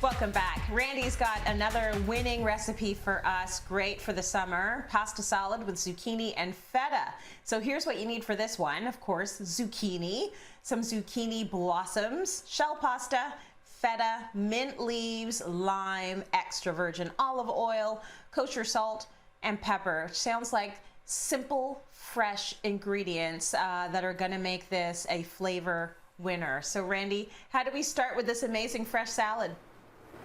Welcome back. Randy's got another winning recipe for us, great for the summer. Pasta salad with zucchini and feta. So here's what you need for this one. Of course, zucchini, some zucchini blossoms, shell pasta, feta, mint leaves, lime, extra virgin olive oil, kosher salt, and pepper. Sounds like simple, fresh ingredients that are gonna make this a flavor winner. So Randy, how do we start with this amazing fresh salad?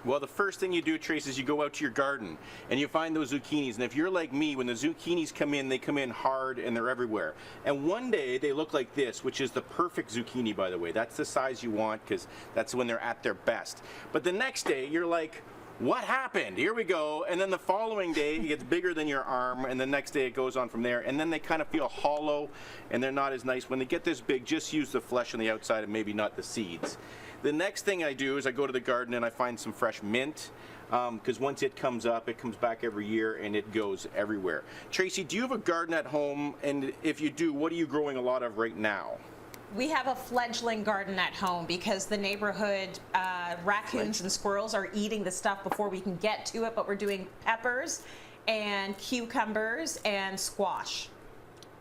Well, the first thing you do, Trace, is you go out to your garden and you find those zucchinis. And if you're like me, when the zucchinis come in, they come in hard and they're everywhere. And one day they look like this, which is the perfect zucchini, by the way. That's the size you want because that's when they're at their best. But the next day you're like, what happened? Here we go. And then the following day it gets bigger than your arm, and the next day it goes on from there. And then they kind of feel hollow and they're not as nice. When they get this big, just use the flesh on the outside and maybe not the seeds. The next thing I do is I go to the garden and I find some fresh mint, because once it comes up, it comes back every year and it goes everywhere. Tracy, do you have a garden at home? And if you do, what are you growing a lot of right now? We have a fledgling garden at home because the neighborhood raccoons and squirrels are eating the stuff before we can get to it, but we're doing peppers and cucumbers and squash.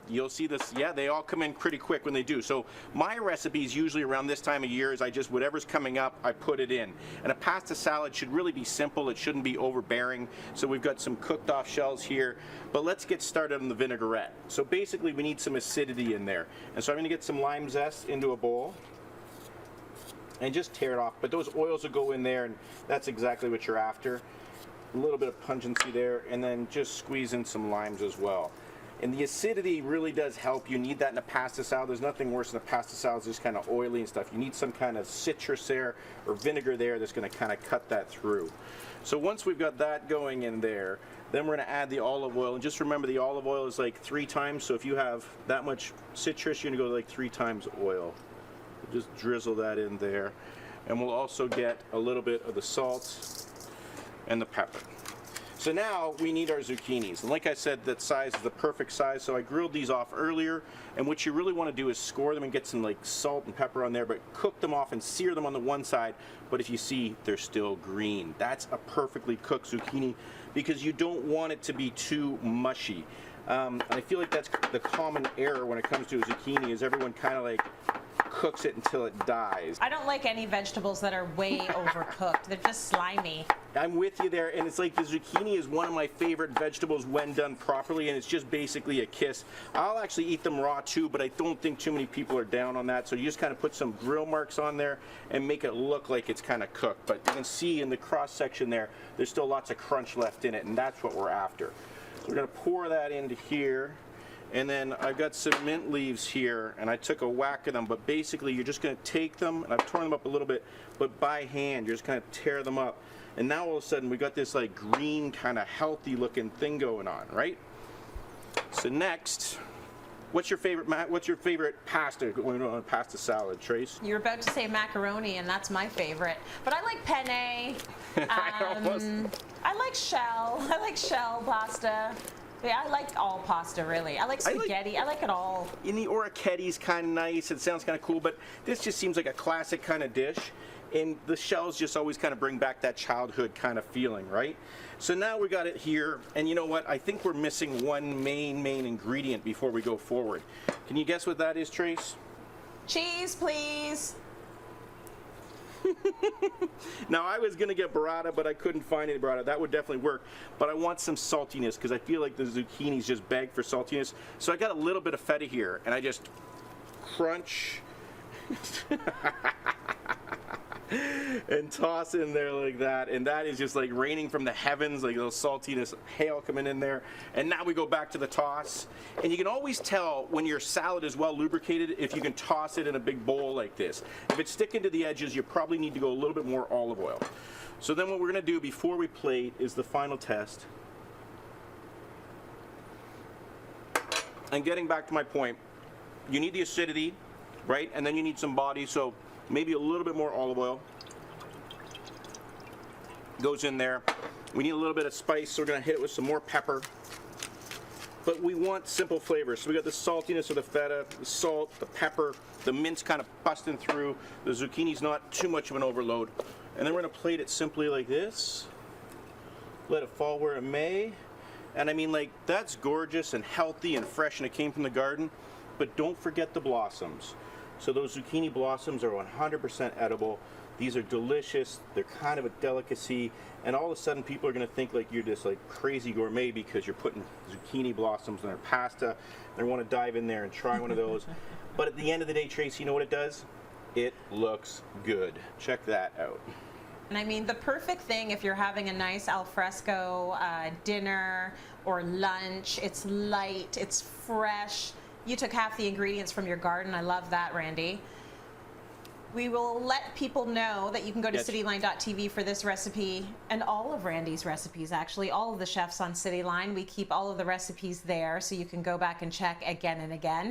You'll see this, yeah, they all come in pretty quick when they do. So my recipes usually around this time of year is I just, whatever's coming up, I put it in. And a pasta salad should really be simple. It shouldn't be overbearing. So we've got some cooked off shells here, but let's get started on the vinaigrette. So basically we need some acidity in there. And so I'm gonna get some lime zest into a bowl and just tear it off. But those oils will go in there, and that's exactly what you're after. A little bit of pungency there, and then just squeeze in some limes as well. And the acidity really does help. You need that in a pasta salad. There's nothing worse than a pasta salad that's just kind of oily and stuff. You need some kind of citrus there or vinegar there that's going to kind of cut that through. So once we've got that going in there, then we're going to add the olive oil. And just remember, the olive oil is like 3 times. So if you have that much citrus, you're going to go like 3 times oil. Just drizzle that in there. And we'll also get a little bit of the salt and the pepper. So now we need our zucchinis, and like I said, that size is the perfect size. So I grilled these off earlier, and what you really want to do is score them and get some like salt and pepper on there, but cook them off and sear them on the one side. But if you see, they're still green. That's a perfectly cooked zucchini because you don't want it to be too mushy. And I feel like that's the common error when it comes to a zucchini, is everyone kind of like cooks it until it dies. I don't like any vegetables that are way overcooked. They're just slimy. I'm with you there, and it's like the zucchini is one of my favorite vegetables when done properly, and it's just basically a kiss. I'll actually eat them raw too, but I don't think too many people are down on that. So you just kind of put some grill marks on there and make it look like it's kind of cooked. But you can see in the cross section there, there's still lots of crunch left in it, and that's what we're after. So we're gonna pour that into here. And then I've got some mint leaves here, and I took a whack of them, but basically you're just going to take them, and I've torn them up a little bit, but by hand, you're just kind of tear them up. And now all of a sudden we got this like green kind of healthy looking thing going on, right? So next, what's your favorite pasta going on a pasta salad, Trace? You're about to say macaroni, and that's my favorite. But I like penne. I like shell. I like shell pasta. Yeah, I like all pasta, really. I like spaghetti. I like it all. In the orecchietti's kind of nice. It sounds kind of cool, but this just seems like a classic kind of dish. And the shells just always kind of bring back that childhood kind of feeling, right? So now we got it here, and you know what? I think we're missing one main ingredient before we go forward. Can you guess what that is, Trace? Cheese, please. Now I was gonna get burrata, but I couldn't find any burrata. That would definitely work, but I want some saltiness because I feel like the zucchinis just beg for saltiness. So I got a little bit of feta here, and I just crunch and toss in there like that, and that is just like raining from the heavens, like those saltiness hail coming in there. And now we go back to the toss, and you can always tell when your salad is well lubricated if you can toss it in a big bowl like this. If it's sticking to the edges, you probably need to go a little bit more olive oil. So then what we're going to do before we plate is the final test. And getting back to my point, you need the acidity, right? And then you need some body, so maybe a little bit more olive oil goes in there. We need a little bit of spice, so we're going to hit it with some more pepper. But we want simple flavors. So we got the saltiness of the feta, the salt, the pepper, the mint's kind of busting through. The zucchini's not too much of an overload. And then we're going to plate it simply like this. Let it fall where it may. And I mean, like, that's gorgeous and healthy and fresh, and it came from the garden. But don't forget the blossoms. So those zucchini blossoms are 100% edible. These are delicious. They're kind of a delicacy. And all of a sudden, people are going to think like you're this like crazy gourmet because you're putting zucchini blossoms in their pasta. They want to dive in there and try one of those. But at the end of the day, Tracy, you know what it does? It looks good. Check that out. And I mean, the perfect thing if you're having a nice al fresco dinner or lunch. It's light, it's fresh. You took half the ingredients from your garden. I love that, Randy. We will let people know that you can go to cityline.tv for this recipe and all of Randy's recipes, actually. All of the chefs on Cityline. We keep all of the recipes there so you can go back and check again and again.